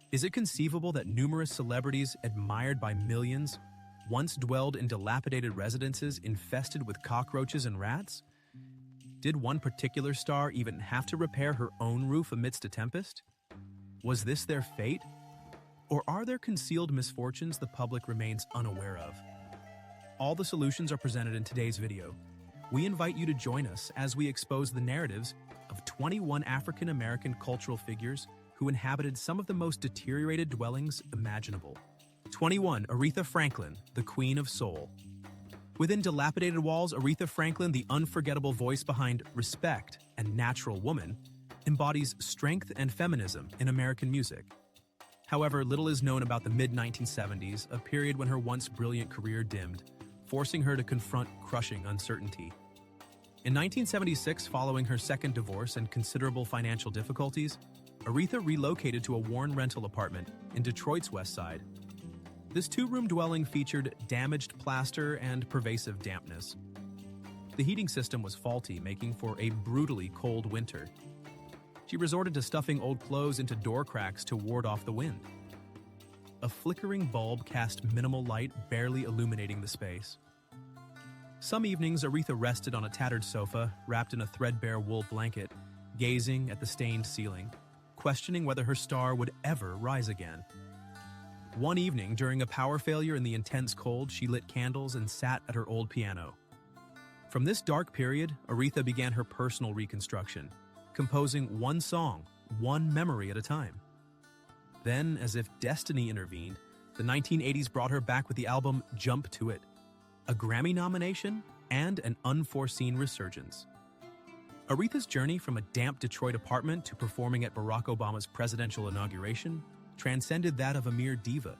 Is it conceivable that numerous celebrities admired by millions once dwelled in dilapidated residences infested with cockroaches and rats? Did one particular star even have to repair her own roof amidst a tempest? Was this their fate? Or are there concealed misfortunes the public remains unaware of? All the solutions are presented in today's video. We invite you to join us as we expose the narratives of 21 African-American cultural figures who inhabited some of the most deteriorated dwellings imaginable. 21. Aretha Franklin, the Queen of Soul. Within dilapidated walls, Aretha Franklin, the unforgettable voice behind Respect and Natural Woman, embodies strength and feminism in American music. However, little is known about the mid-1970s, a period when her once brilliant career dimmed, forcing her to confront crushing uncertainty. In 1976, following her second divorce and considerable financial difficulties, Aretha relocated to a worn rental apartment in Detroit's West Side. This two-room dwelling featured damaged plaster and pervasive dampness. The heating system was faulty, making for a brutally cold winter. She resorted to stuffing old clothes into door cracks to ward off the wind. A flickering bulb cast minimal light, barely illuminating the space. Some evenings, Aretha rested on a tattered sofa, wrapped in a threadbare wool blanket, gazing at the stained ceiling, questioning whether her star would ever rise again. One evening, during a power failure in the intense cold, she lit candles and sat at her old piano. From this dark period, Aretha began her personal reconstruction, composing one song, one memory at a time. Then, as if destiny intervened, the 1980s brought her back with the album Jump to It, a Grammy nomination and an unforeseen resurgence. Aretha's journey from a damp Detroit apartment to performing at Barack Obama's presidential inauguration transcended that of a mere diva.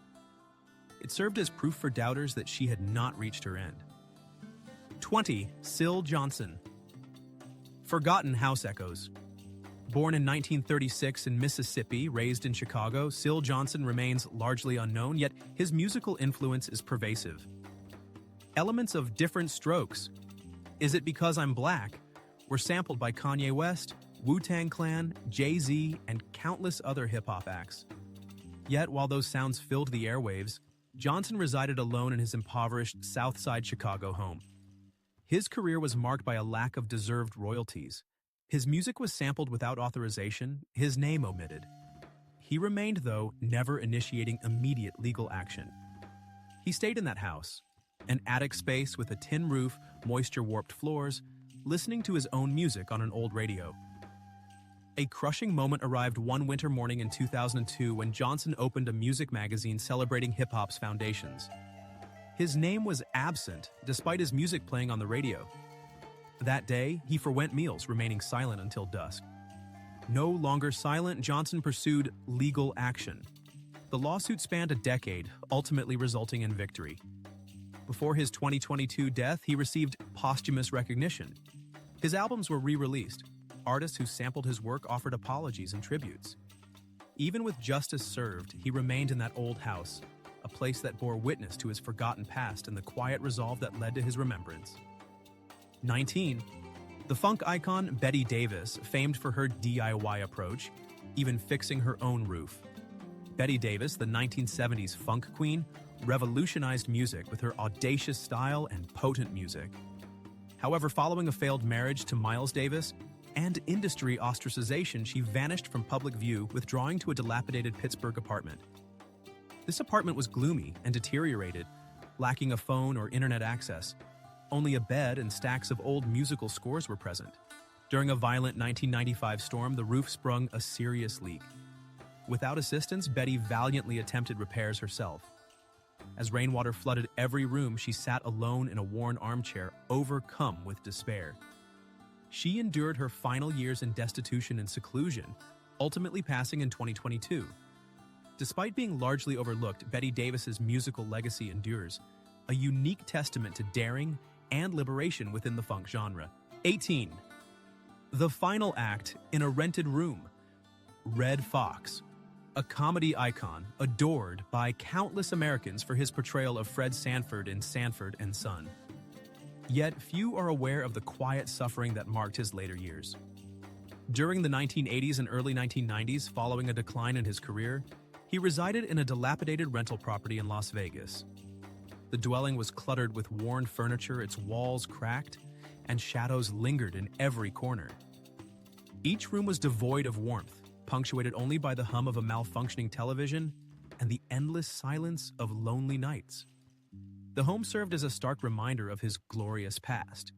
It served as proof for doubters that she had not reached her end. 20. Syl Johnson. Forgotten house echoes. Born in 1936 in Mississippi, raised in Chicago, Syl Johnson remains largely unknown, yet his musical influence is pervasive. Elements of Different Strokes, Is It Because I'm Black were sampled by Kanye West, Wu-Tang Clan, Jay-Z, and countless other hip-hop acts. Yet, while those sounds filled the airwaves, Johnson resided alone in his impoverished South Side Chicago home. His career was marked by a lack of deserved royalties. His music was sampled without authorization, his name omitted. He remained, though, never initiating immediate legal action. He stayed in that house, an attic space with a tin roof, moisture-warped floors, listening to his own music on an old radio. A crushing moment arrived one winter morning in 2002 when Johnson opened a music magazine celebrating hip-hop's foundations. His name was absent, despite his music playing on the radio. That day, he forwent meals, remaining silent until dusk. No longer silent, Johnson pursued legal action. The lawsuit spanned a decade, ultimately resulting in victory. Before his 2022 death, he received posthumous recognition. His albums were re-released. Artists who sampled his work offered apologies and tributes. Even with justice served, he remained in that old house, a place that bore witness to his forgotten past and the quiet resolve that led to his remembrance. 19. The funk icon Betty Davis, famed for her DIY approach, even fixing her own roof. Betty Davis, the 1970s funk queen, revolutionized music with her audacious style and potent music. However, following a failed marriage to Miles Davis and industry ostracization, she vanished from public view, withdrawing to a dilapidated Pittsburgh apartment. This apartment was gloomy and deteriorated, lacking a phone or internet access. Only a bed and stacks of old musical scores were present. During a violent 1995 storm, the roof sprung a serious leak. Without assistance, Betty valiantly attempted repairs herself. As rainwater flooded every room, she sat alone in a worn armchair, overcome with despair. She endured her final years in destitution and seclusion, ultimately passing in 2022. Despite being largely overlooked, Betty Davis's musical legacy endures, a unique testament to daring and liberation within the funk genre. 18. The final act in a rented room. Red Fox, a comedy icon adored by countless Americans for his portrayal of Fred Sanford in Sanford and Son. Yet few are aware of the quiet suffering that marked his later years. During the 1980s and early 1990s, following a decline in his career, He resided in a dilapidated rental property in Las Vegas. The dwelling was cluttered with worn furniture, its walls cracked, and shadows lingered in every corner. Each room was devoid of warmth, punctuated only by the hum of a malfunctioning television and the endless silence of lonely nights. The home served as a stark reminder of his glorious past,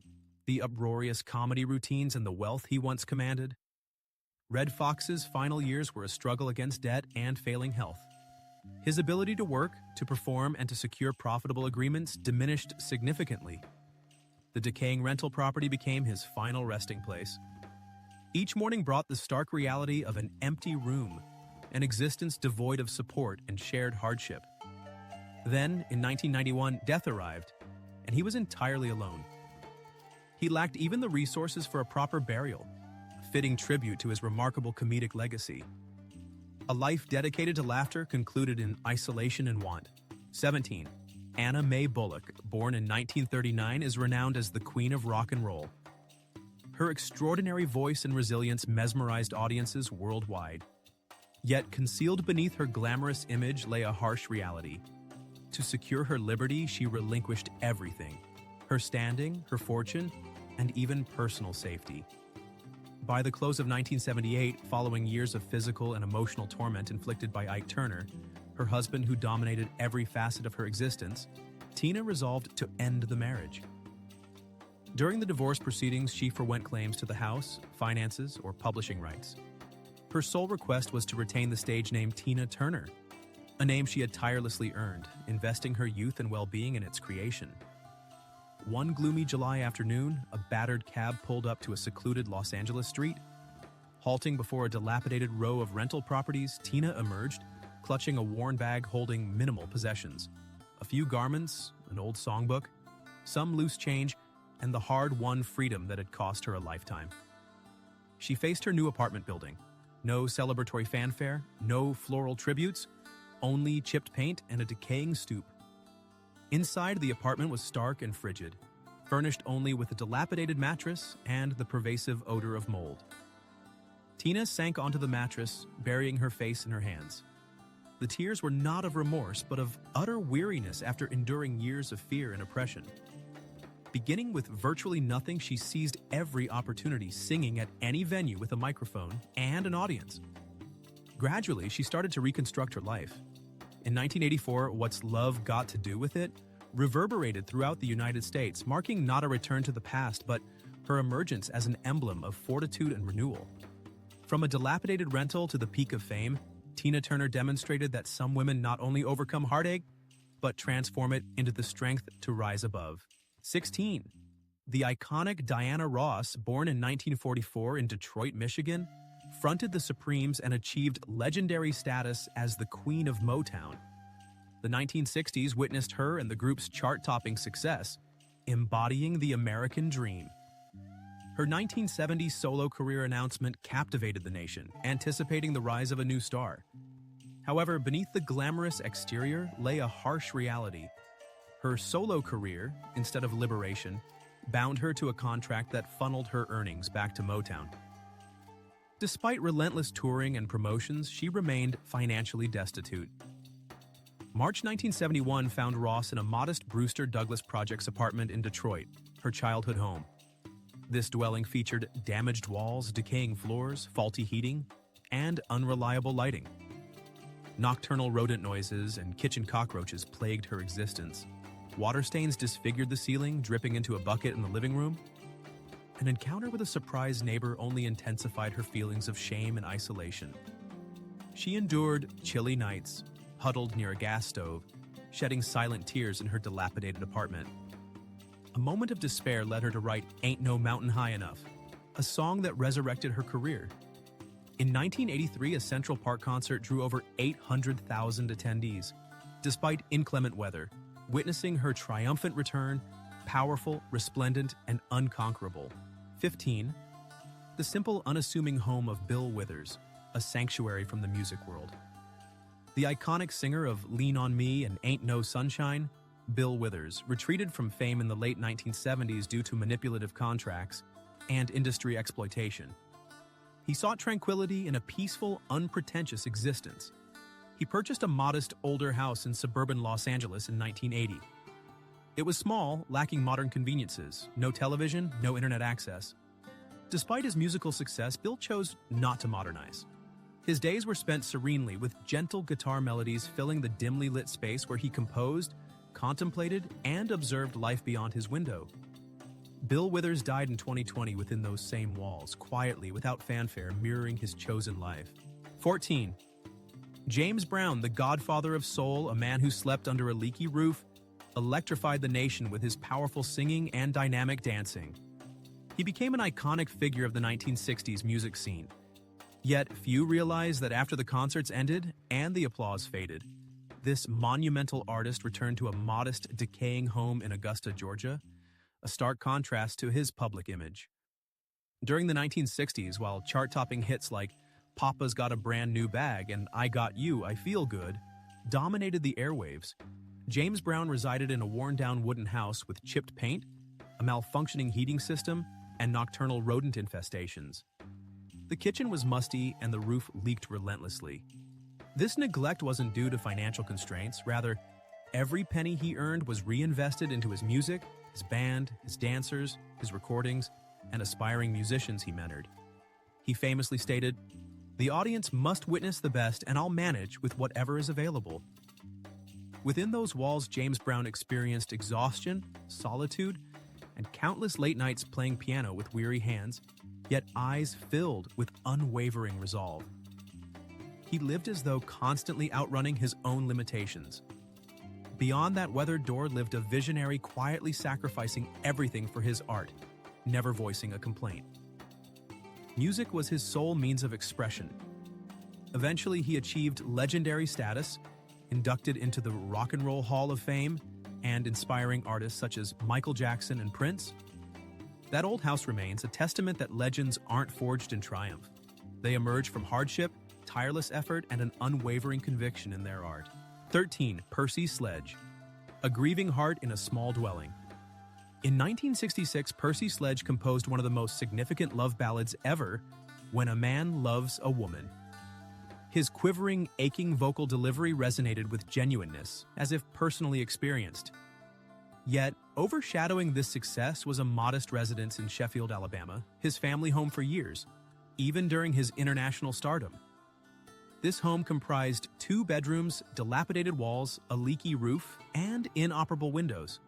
the uproarious comedy routines and the wealth he once commanded. Red Fox's final years were a struggle against debt and failing health. His ability to work, to perform, and to secure profitable agreements diminished significantly. The decaying rental property became his final resting place. Each morning brought the stark reality of an empty room, an existence devoid of support and shared hardship. Then, in 1991, death arrived, and he was entirely alone. He lacked even the resources for a proper burial, a fitting tribute to his remarkable comedic legacy. A life dedicated to laughter concluded in isolation and want. 17. Anna Mae Bullock, born in 1939, is renowned as the Queen of Rock and Roll. Her extraordinary voice and resilience mesmerized audiences worldwide. Yet concealed beneath her glamorous image lay a harsh reality. To secure her liberty, she relinquished everything: her standing, her fortune, and even personal safety. By the close of 1978, following years of physical and emotional torment inflicted by Ike Turner, her husband who dominated every facet of her existence, Tina resolved to end the marriage. During the divorce proceedings, she forwent claims to the house, finances, or publishing rights. Her sole request was to retain the stage name Tina Turner, a name she had tirelessly earned, investing her youth and well-being in its creation. One gloomy July afternoon, a battered cab pulled up to a secluded Los Angeles street. Halting before a dilapidated row of rental properties, Tina emerged, clutching a worn bag holding minimal possessions: a few garments, an old songbook, some loose change, and the hard-won freedom that had cost her a lifetime. She faced her new apartment building. No celebratory fanfare, no floral tributes, only chipped paint and a decaying stoop. Inside, the apartment was stark and frigid, furnished only with a dilapidated mattress and the pervasive odor of mold. Tina sank onto the mattress, burying her face in her hands. The tears were not of remorse, but of utter weariness after enduring years of fear and oppression. Beginning with virtually nothing, she seized every opportunity, singing at any venue with a microphone and an audience. Gradually, she started to reconstruct her life. In 1984, What's Love Got to Do with It reverberated throughout the United States, marking not a return to the past, but her emergence as an emblem of fortitude and renewal. From a dilapidated rental to the peak of fame, Tina Turner demonstrated that some women not only overcome heartache, but transform it into the strength to rise above. 16. The iconic Diana Ross, born in 1944 in Detroit, Michigan, fronted the Supremes and achieved legendary status as the Queen of Motown. The 1960s witnessed her and the group's chart-topping success, embodying the American dream. Her 1970 solo career announcement captivated the nation, anticipating the rise of a new star. However, beneath the glamorous exterior lay a harsh reality. Her solo career, instead of liberation, bound her to a contract that funneled her earnings back to Motown. Despite relentless touring and promotions, she remained financially destitute. March 1971 found Ross in a modest Brewster Douglas Projects apartment in Detroit, her childhood home. This dwelling featured damaged walls, decaying floors, faulty heating, and unreliable lighting. Nocturnal rodent noises and kitchen cockroaches plagued her existence. Water stains disfigured the ceiling, dripping into a bucket in the living room. An encounter with a surprise neighbor only intensified her feelings of shame and isolation. She endured chilly nights, huddled near a gas stove, shedding silent tears in her dilapidated apartment. A moment of despair led her to write "Ain't No Mountain High Enough," a song that resurrected her career. In 1983, a Central Park concert drew over 800,000 attendees. Despite inclement weather, witnessing her triumphant return, powerful, resplendent, and unconquerable. 15. The simple, unassuming home of Bill Withers, a sanctuary from the music world. The iconic singer of Lean on Me and Ain't No Sunshine, Bill Withers, retreated from fame in the late 1970s due to manipulative contracts and industry exploitation. He sought tranquility in a peaceful, unpretentious existence. He purchased a modest, older house in suburban Los Angeles in 1980. It was small, lacking modern conveniences, no television, no internet access. Despite his musical success, Bill chose not to modernize. His days were spent serenely with gentle guitar melodies filling the dimly lit space where he composed, contemplated, and observed life beyond his window. Bill Withers died in 2020 within those same walls, quietly, without fanfare, mirroring his chosen life. 14. James Brown, the godfather of soul, a man who slept under a leaky roof, electrified the nation with his powerful singing and dynamic dancing. He became an iconic figure of the 1960s music scene. Yet few realize that after the concerts ended and the applause faded, this monumental artist returned to a modest, decaying home in Augusta, Georgia, a stark contrast to his public image. During the 1960s, while chart-topping hits like Papa's Got a Brand New Bag and I Got You, I Feel Good dominated the airwaves, James Brown resided in a worn-down wooden house with chipped paint, a malfunctioning heating system, and nocturnal rodent infestations. The kitchen was musty and the roof leaked relentlessly. This neglect wasn't due to financial constraints. Rather, every penny he earned was reinvested into his music, his band, his dancers, his recordings, and aspiring musicians he mentored. He famously stated, "The audience must witness the best and I'll manage with whatever is available." Within those walls, James Brown experienced exhaustion, solitude, and countless late nights playing piano with weary hands, yet eyes filled with unwavering resolve. He lived as though constantly outrunning his own limitations. Beyond that weathered door lived a visionary quietly sacrificing everything for his art, never voicing a complaint. Music was his sole means of expression. Eventually, he achieved legendary status, inducted into the Rock and Roll Hall of Fame, and inspiring artists such as Michael Jackson and Prince. That old house remains a testament that legends aren't forged in triumph. They emerge from hardship, tireless effort, and an unwavering conviction in their art. 13. Percy Sledge, a grieving heart in a small dwelling. In 1966, Percy Sledge composed one of the most significant love ballads ever, When a Man Loves a Woman. His quivering, aching vocal delivery resonated with genuineness, as if personally experienced. Yet, overshadowing this success was a modest residence in Sheffield, Alabama, his family home for years, even during his international stardom. This home comprised 2 bedrooms, dilapidated walls, a leaky roof, and inoperable windows.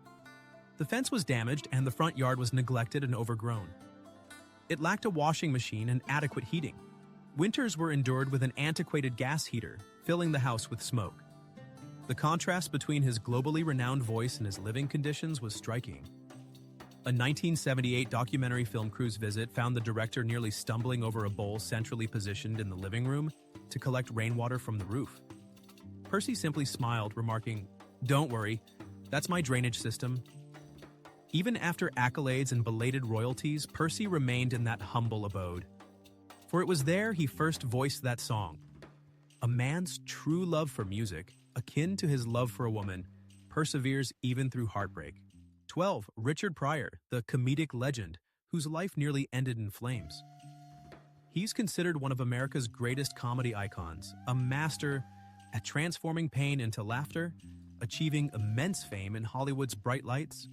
The fence was damaged and the front yard was neglected and overgrown. It lacked a washing machine and adequate heating. Winters were endured with an antiquated gas heater, filling the house with smoke. The contrast between his globally renowned voice and his living conditions was striking. A 1978 documentary film crew's visit found the director nearly stumbling over a bowl centrally positioned in the living room to collect rainwater from the roof. Percy simply smiled, remarking, "Don't worry, that's my drainage system." Even after accolades and belated royalties, Percy remained in that humble abode. For it was there he first voiced that song. A man's true love for music, akin to his love for a woman, perseveres even through heartbreak. 12. Richard Pryor, the comedic legend, whose life nearly ended in flames. He's considered one of America's greatest comedy icons, a master at transforming pain into laughter, achieving immense fame in Hollywood's bright lights.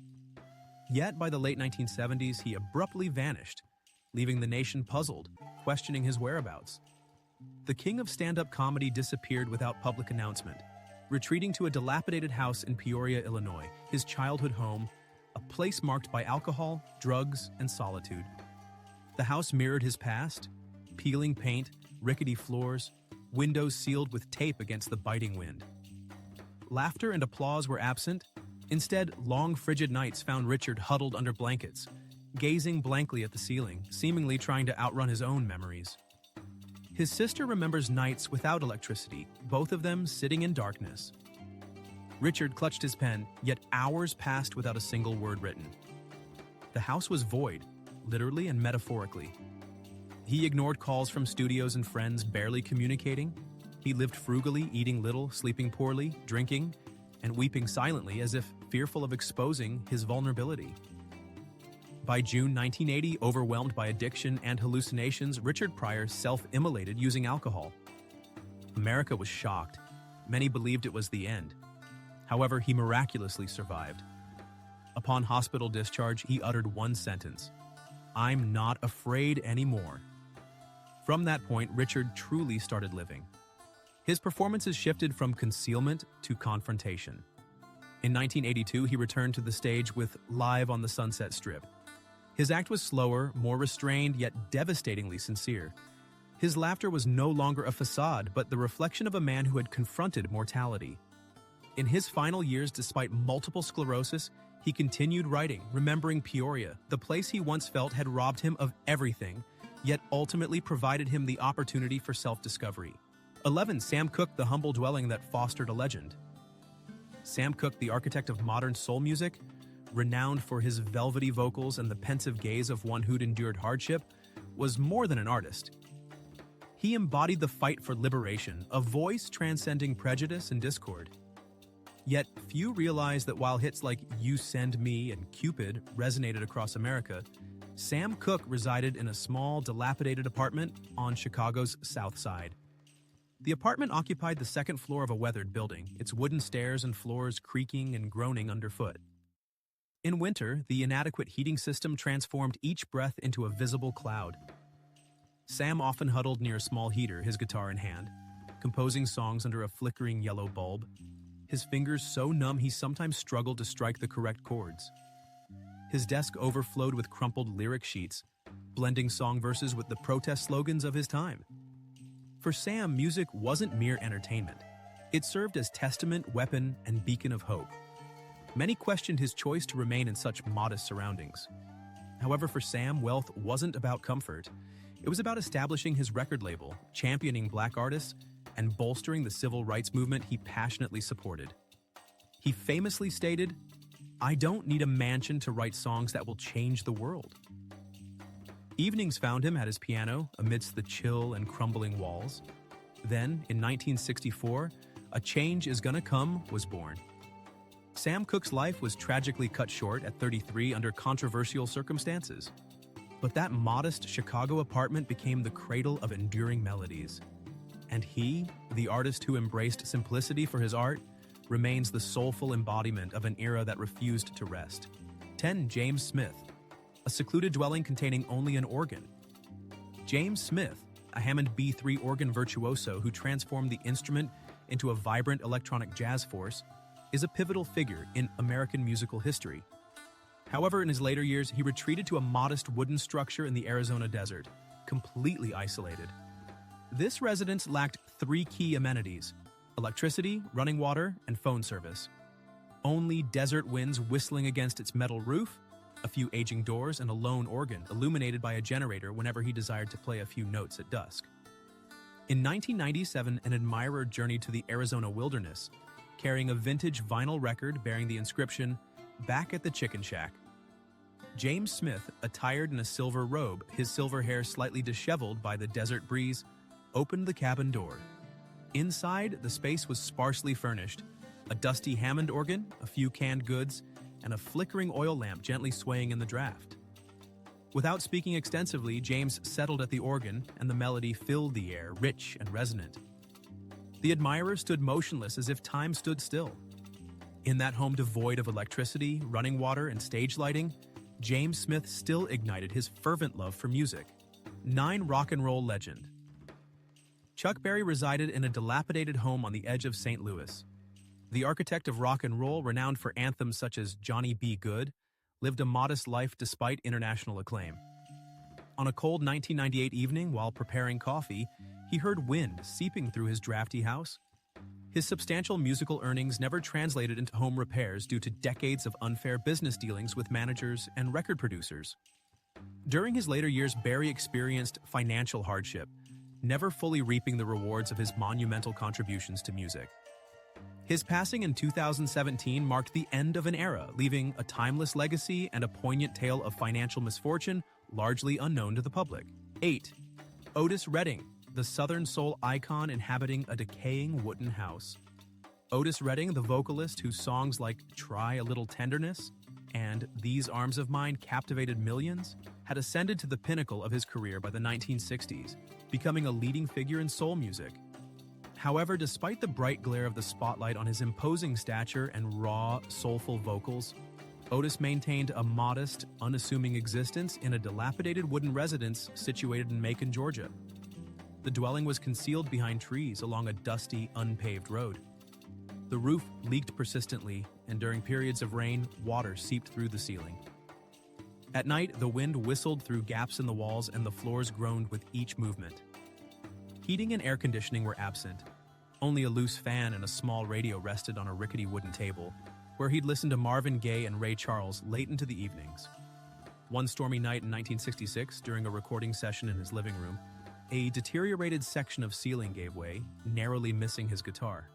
Yet by the late 1970s, he abruptly vanished, leaving the nation puzzled, questioning his whereabouts. The king of stand-up comedy disappeared without public announcement, retreating to a dilapidated house in Peoria, Illinois, his childhood home, a place marked by alcohol, drugs, and solitude. The house mirrored his past: peeling paint, rickety floors, windows sealed with tape against the biting wind. Laughter and applause were absent. Instead, long, frigid nights found Richard huddled under blankets, gazing blankly at the ceiling, seemingly trying to outrun his own memories. His sister remembers nights without electricity, both of them sitting in darkness. Richard clutched his pen, yet hours passed without a single word written. The house was void, literally and metaphorically. He ignored calls from studios and friends, barely communicating. He lived frugally, eating little, sleeping poorly, drinking, and weeping silently as if fearful of exposing his vulnerability. By June 1980, overwhelmed by addiction and hallucinations, Richard Pryor self-immolated using alcohol. America was shocked. many believed it was the end. However, he miraculously survived. Upon hospital discharge, he uttered one sentence: "I'm not afraid anymore." From that point, Richard truly started living. His performances shifted from concealment to confrontation. In 1982, he returned to the stage with Live on the Sunset Strip. His act was slower, more restrained, yet devastatingly sincere. His laughter was no longer a facade, but the reflection of a man who had confronted mortality. In his final years, despite multiple sclerosis, he continued writing, remembering Peoria, the place he once felt had robbed him of everything, yet ultimately provided him the opportunity for self-discovery. 11. Sam Cooke, the humble dwelling that fostered a legend. Sam Cooke, the architect of modern soul music, renowned for his velvety vocals and the pensive gaze of one who'd endured hardship, was more than an artist. He embodied the fight for liberation, a voice transcending prejudice and discord. Yet, few realize that while hits like You Send Me and Cupid resonated across America, Sam Cooke resided in a small, dilapidated apartment on Chicago's South Side. The apartment occupied the second floor of a weathered building, its wooden stairs and floors creaking and groaning underfoot. In winter, the inadequate heating system transformed each breath into a visible cloud. Sam often huddled near a small heater, his guitar in hand, composing songs under a flickering yellow bulb, his fingers so numb he sometimes struggled to strike the correct chords. His desk overflowed with crumpled lyric sheets, blending song verses with the protest slogans of his time. For Sam, music wasn't mere entertainment. It served as testament, weapon, and beacon of hope. Many questioned his choice to remain in such modest surroundings. However, for Sam, wealth wasn't about comfort. It was about establishing his record label, championing black artists, and bolstering the civil rights movement he passionately supported. He famously stated, "I don't need a mansion to write songs that will change the world." Evenings found him at his piano amidst the chill and crumbling walls. Then, in 1964, A Change Is Gonna Come was born. Sam Cooke's life was tragically cut short at 33 under controversial circumstances. But that modest Chicago apartment became the cradle of enduring melodies. And he, the artist who embraced simplicity for his art, remains the soulful embodiment of an era that refused to rest. 10. James Smith, a secluded dwelling containing only an organ. James Smith, a Hammond B3 organ virtuoso who transformed the instrument into a vibrant electronic jazz force, is a pivotal figure in American musical history. However, in his later years, he retreated to a modest wooden structure in the Arizona desert, completely isolated. This residence lacked three key amenities: electricity, running water, and phone service. Only desert winds whistling against its metal roof, a few aging doors, and a lone organ illuminated by a generator whenever he desired to play a few notes at dusk. In 1997, an admirer journeyed to the Arizona wilderness, carrying a vintage vinyl record bearing the inscription, "Back at the Chicken Shack." James Smith, attired in a silver robe, his silver hair slightly disheveled by the desert breeze, opened the cabin door. Inside, the space was sparsely furnished: a dusty Hammond organ, a few canned goods, and a flickering oil lamp gently swaying in the draft. Without speaking extensively, James settled at the organ, and the melody filled the air, rich and resonant. The admirer stood motionless as if time stood still. In that home devoid of electricity, running water, and stage lighting, James Smith still ignited his fervent love for music. 9. Rock and roll legend. Chuck Berry resided in a dilapidated home on the edge of St. Louis. The architect of rock and roll, renowned for anthems such as Johnny B. Good, lived a modest life despite international acclaim. On a cold 1998 evening, while preparing coffee, he heard wind seeping through his drafty house. His substantial musical earnings never translated into home repairs due to decades of unfair business dealings with managers and record producers. During his later years, Berry experienced financial hardship, never fully reaping the rewards of his monumental contributions to music. His passing in 2017 marked the end of an era, leaving a timeless legacy and a poignant tale of financial misfortune largely unknown to the public. 8. Otis Redding, the Southern soul icon inhabiting a decaying wooden house. Otis Redding, the vocalist whose songs like Try a Little Tenderness and These Arms of Mine captivated millions, had ascended to the pinnacle of his career by the 1960s, becoming a leading figure in soul music. However, despite the bright glare of the spotlight on his imposing stature and raw, soulful vocals, Otis maintained a modest, unassuming existence in a dilapidated wooden residence situated in Macon, Georgia. The dwelling was concealed behind trees along a dusty, unpaved road. The roof leaked persistently, and during periods of rain, water seeped through the ceiling. At night, the wind whistled through gaps in the walls and the floors groaned with each movement. Heating and air conditioning were absent. Only a loose fan and a small radio rested on a rickety wooden table, where he'd listen to Marvin Gaye and Ray Charles late into the evenings. One stormy night in 1966, during a recording session in his living room, a deteriorated section of ceiling gave way, narrowly missing his guitar.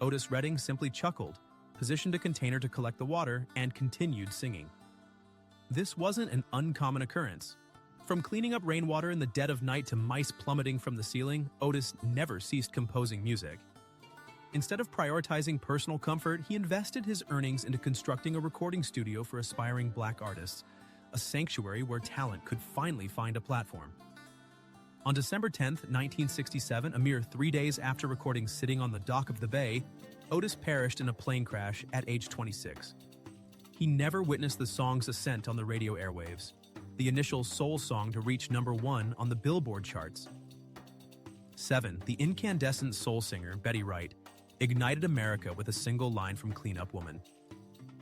Otis Redding simply chuckled, positioned a container to collect the water, and continued singing. This wasn't an uncommon occurrence. From cleaning up rainwater in the dead of night to mice plummeting from the ceiling, Otis never ceased composing music. Instead of prioritizing personal comfort, he invested his earnings into constructing a recording studio for aspiring black artists, a sanctuary where talent could finally find a platform. On December 10, 1967, a mere 3 days after recording Sitting on the Dock of the Bay, Otis perished in a plane crash at age 26. He never witnessed the song's ascent on the radio airwaves, the initial soul song to reach #1 on the Billboard charts. 7. The incandescent soul singer, Betty Wright, ignited America with a single line from Clean Up Woman.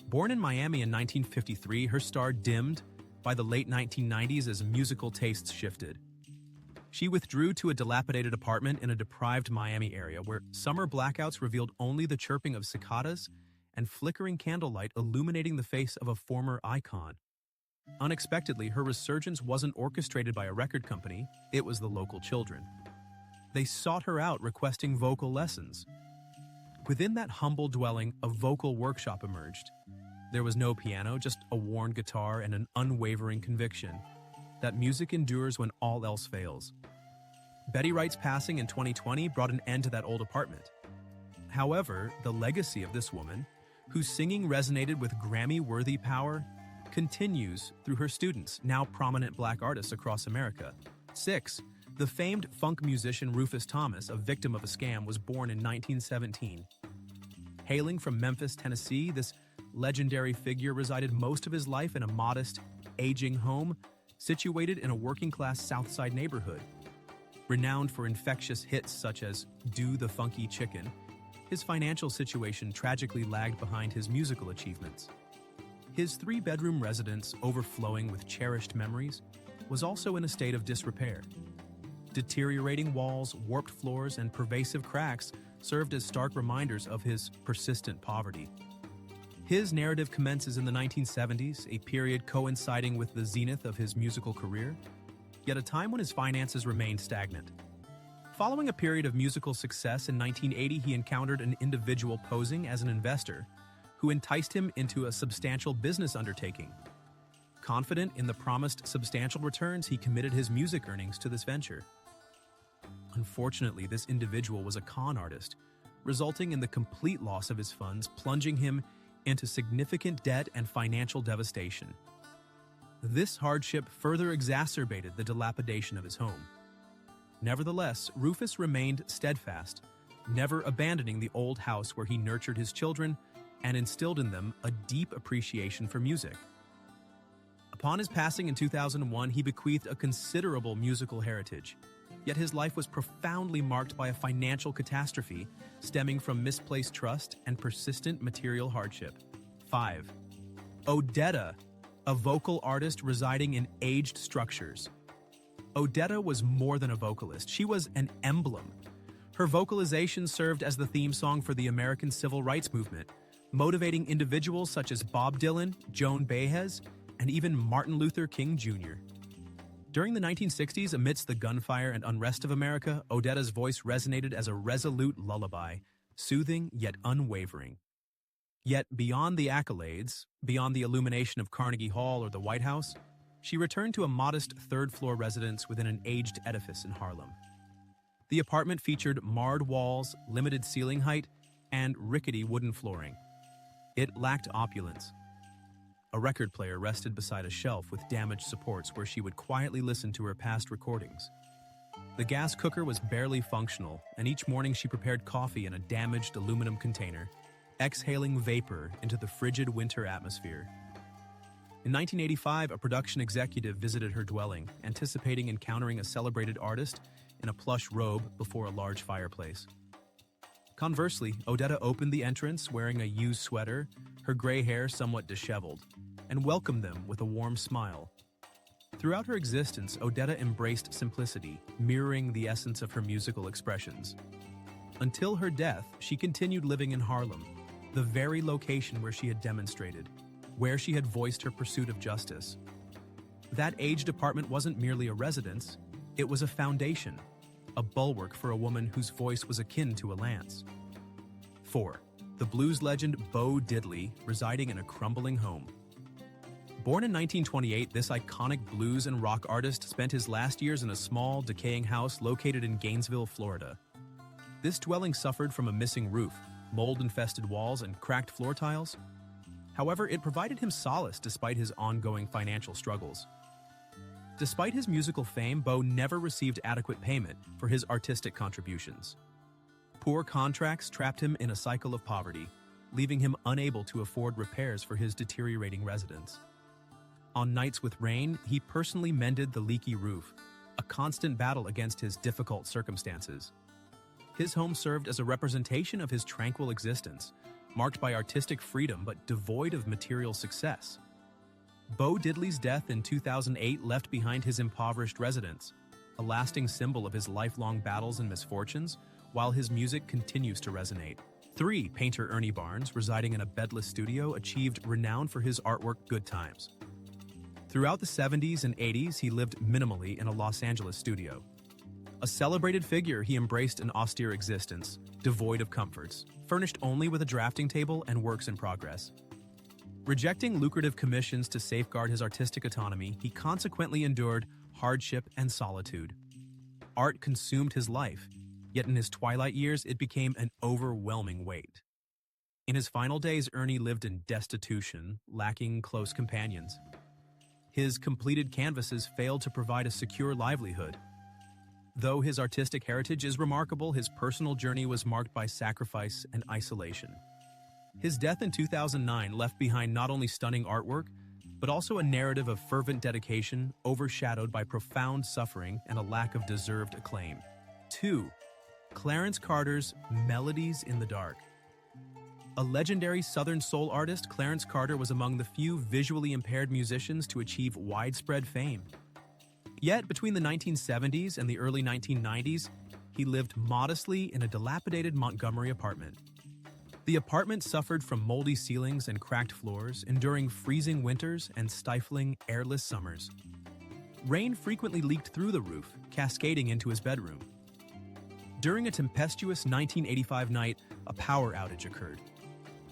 Born in Miami in 1953, her star dimmed by the late 1990s as musical tastes shifted. She withdrew to a dilapidated apartment in a deprived Miami area where summer blackouts revealed only the chirping of cicadas and flickering candlelight illuminating the face of a former icon. Unexpectedly, her resurgence wasn't orchestrated by a record company, it was the local children. They sought her out requesting vocal lessons. Within that humble dwelling, a vocal workshop emerged. There was no piano, just a worn guitar and an unwavering conviction that music endures when all else fails. Betty Wright's passing in 2020 brought an end to that old apartment. However, the legacy of this woman, whose singing resonated with Grammy-worthy power, continues through her students, now prominent black artists across America. 6. The famed funk musician Rufus Thomas, a victim of a scam, was born in 1917. Hailing from Memphis, Tennessee, this legendary figure resided most of his life in a modest, aging home situated in a working-class South Side neighborhood. Renowned for infectious hits such as Do the Funky Chicken, his financial situation tragically lagged behind his musical achievements. His 3-bedroom residence, overflowing with cherished memories, was also in a state of disrepair. Deteriorating walls, warped floors, and pervasive cracks served as stark reminders of his persistent poverty. His narrative commences in the 1970s, a period coinciding with the zenith of his musical career, yet a time when his finances remained stagnant. Following a period of musical success in 1980, he encountered an individual posing as an investor who enticed him into a substantial business undertaking. Confident in the promised substantial returns, he committed his music earnings to this venture. Unfortunately, this individual was a con artist, resulting in the complete loss of his funds, plunging him into significant debt and financial devastation. This hardship further exacerbated the dilapidation of his home. Nevertheless, Rufus remained steadfast, never abandoning the old house where he nurtured his children and instilled in them a deep appreciation for music. Upon his passing in 2001, he bequeathed a considerable musical heritage, yet his life was profoundly marked by a financial catastrophe stemming from misplaced trust and persistent material hardship. 5. Odetta, a vocal artist residing in aged structures. Odetta was more than a vocalist, she was an emblem. Her vocalization served as the theme song for the American Civil Rights Movement, motivating individuals such as Bob Dylan, Joan Baez, and even Martin Luther King Jr. During the 1960s, amidst the gunfire and unrest of America, Odetta's voice resonated as a resolute lullaby, soothing yet unwavering. Yet beyond the accolades, beyond the illumination of Carnegie Hall or the White House, she returned to a modest third-floor residence within an aged edifice in Harlem. The apartment featured marred walls, limited ceiling height, and rickety wooden flooring. It lacked opulence. A record player rested beside a shelf with damaged supports where she would quietly listen to her past recordings. The gas cooker was barely functional, and each morning she prepared coffee in a damaged aluminum container, exhaling vapor into the frigid winter atmosphere. In 1985, a production executive visited her dwelling, anticipating encountering a celebrated artist in a plush robe before a large fireplace. Conversely, Odetta opened the entrance wearing a used sweater, her gray hair somewhat disheveled, and welcomed them with a warm smile. Throughout her existence, Odetta embraced simplicity, mirroring the essence of her musical expressions. Until her death, she continued living in Harlem, the very location where she had demonstrated, where she had voiced her pursuit of justice. That aged apartment wasn't merely a residence, it was a foundation, a bulwark for a woman whose voice was akin to a lance. 4. The blues legend Bo Diddley, residing in a crumbling home. Born in 1928, this iconic blues and rock artist spent his last years in a small, decaying house located in Gainesville, Florida. This dwelling suffered from a missing roof, mold-infested walls, and cracked floor tiles. However, it provided him solace despite his ongoing financial struggles. Despite his musical fame, Bo never received adequate payment for his artistic contributions. Poor contracts trapped him in a cycle of poverty, leaving him unable to afford repairs for his deteriorating residence. On nights with rain, he personally mended the leaky roof, a constant battle against his difficult circumstances. His home served as a representation of his tranquil existence, marked by artistic freedom but devoid of material success. Bo Diddley's death in 2008 left behind his impoverished residence, a lasting symbol of his lifelong battles and misfortunes, while his music continues to resonate. 3. Painter Ernie Barnes, residing in a bedless studio, achieved renown for his artwork Good Times. Throughout the 70s and 80s, he lived minimally in a Los Angeles studio. A celebrated figure, he embraced an austere existence, devoid of comforts, furnished only with a drafting table and works in progress. Rejecting lucrative commissions to safeguard his artistic autonomy, he consequently endured hardship and solitude. Art consumed his life, yet in his twilight years it became an overwhelming weight. In his final days, Ernie lived in destitution, lacking close companions. His completed canvases failed to provide a secure livelihood. Though his artistic heritage is remarkable, his personal journey was marked by sacrifice and isolation. His death in 2009 left behind not only stunning artwork, but also a narrative of fervent dedication overshadowed by profound suffering and a lack of deserved acclaim. 2. Clarence Carter's Melodies in the Dark. A legendary Southern soul artist, Clarence Carter was among the few visually impaired musicians to achieve widespread fame. Yet, between the 1970s and the early 1990s, he lived modestly in a dilapidated Montgomery apartment. The apartment suffered from moldy ceilings and cracked floors, enduring freezing winters and stifling, airless summers. Rain frequently leaked through the roof, cascading into his bedroom. During a tempestuous 1985 night, a power outage occurred.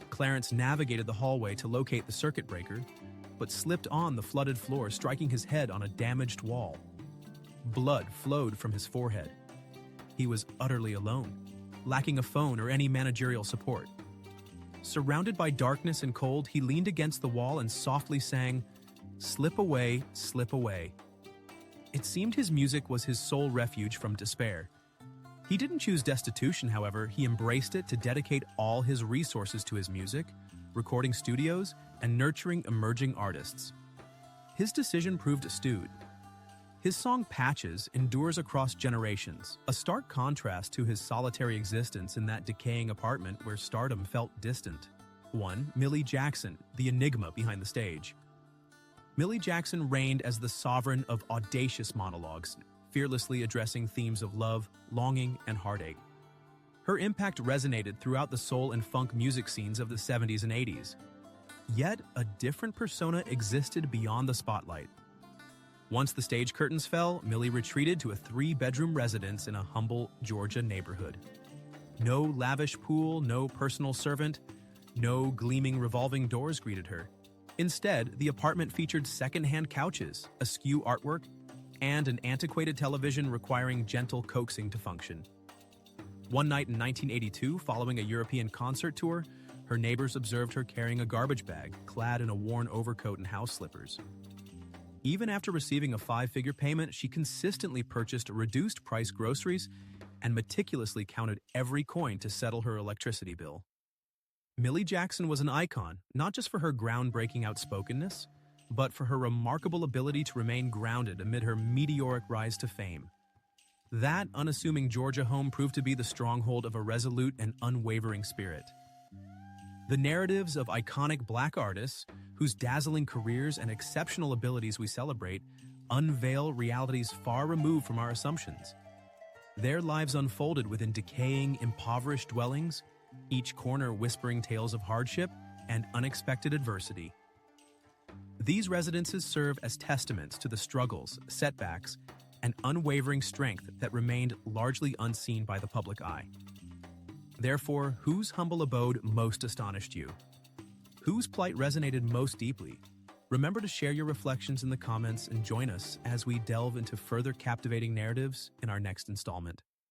Clarence navigated the hallway to locate the circuit breaker, but slipped on the flooded floor, striking his head on a damaged wall. Blood flowed from his forehead. He was utterly alone, lacking a phone or any managerial support. Surrounded by darkness and cold, he leaned against the wall and softly sang, "Slip away, slip away." It seemed his music was his sole refuge from despair. He didn't choose destitution, however. He embraced it to dedicate all his resources to his music, recording studios, and nurturing emerging artists. His decision proved astute. His song Patches endures across generations, a stark contrast to his solitary existence in that decaying apartment where stardom felt distant. 1. Millie Jackson, the enigma behind the stage. Millie Jackson reigned as the sovereign of audacious monologues, fearlessly addressing themes of love, longing, and heartache. Her impact resonated throughout the soul and funk music scenes of the 70s and 80s. Yet, a different persona existed beyond the spotlight. Once the stage curtains fell, Millie retreated to a 3-bedroom residence in a humble Georgia neighborhood. No lavish pool, no personal servant, no gleaming revolving doors greeted her. Instead, the apartment featured second-hand couches, askew artwork, and an antiquated television requiring gentle coaxing to function. One night in 1982, following a European concert tour, her neighbors observed her carrying a garbage bag, clad in a worn overcoat and house slippers. Even after receiving a five-figure payment, she consistently purchased reduced-price groceries and meticulously counted every coin to settle her electricity bill. Millie Jackson was an icon, not just for her groundbreaking outspokenness, but for her remarkable ability to remain grounded amid her meteoric rise to fame. That unassuming Georgia home proved to be the stronghold of a resolute and unwavering spirit. The narratives of iconic Black artists, whose dazzling careers and exceptional abilities we celebrate, unveil realities far removed from our assumptions. Their lives unfolded within decaying, impoverished dwellings, each corner whispering tales of hardship and unexpected adversity. These residences serve as testaments to the struggles, setbacks, and unwavering strength that remained largely unseen by the public eye. Therefore, whose humble abode most astonished you? Whose plight resonated most deeply? Remember to share your reflections in the comments and join us as we delve into further captivating narratives in our next installment.